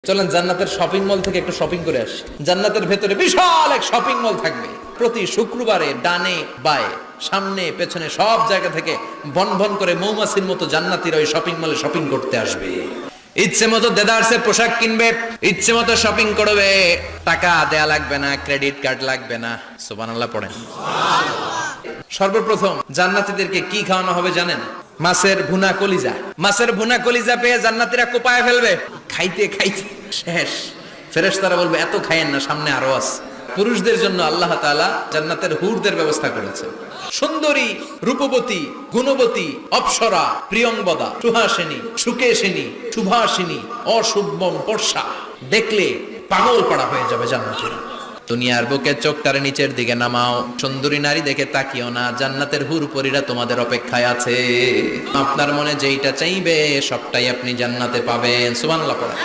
চলেন জান্নাতের shopping mall থেকে একটু শপিং করে আসি। জান্নাতের ভেতরে বিশাল এক শপিং মল থাকবে। প্রতি শুক্রবারে ডানে বায়ে সামনে পেছনে সব জায়গা থেকে বন বন করে মৌমাছির মতো জান্নাতীরা ওই শপিং মলে শপিং করতে আসবে। ইচ্ছে মতো দেদারসের পোশাক কিনবে, ইচ্ছে মতো শপিং করবে, টাকা দেয়া লাগবে না, ক্রেডিট কার্ড লাগবে না। সুবহানাল্লাহ পড়েন। সর্বপ্রথম জান্নাতীদেরকে কি খাওয়ানো হবে জানেন? মাছের ভুনা কলিজা। মাছের ভুনা কলিজা পেয়ে জান্নাতীরা কোপায় ফেলবে। খাইতে খাইতে শেষ। ফেরেশতারা বলবে এত খাইয়েন না, সামনে আরো আছে। পুরুষদের জন্য আল্লাহ তাআলা জান্নাতের হুরদের ব্যবস্থা করেছে। সুন্দরী, রূপবতী, গুণবতী, অপ্সরা, প্রিয়ংবদা, সুহাসিনী, সুকেশিনী, সুভাষিনী, অশুভম বর্ষা, দেখলে পাগল পড়া হয়ে যাবে জান্নাতীরা। দুনিয়ার বুকে চোখটারে নিচের দিকে নামাও, সুন্দরী নারী দেখে তাকিও না, জান্নাতের হুরপরীরা তোমাদের অপেক্ষায় আছে। আপনার মনে যেইটা চাইবে সবটাই আপনি জান্নাতে পাবেন। সুবহানাল্লাহ পড়েন।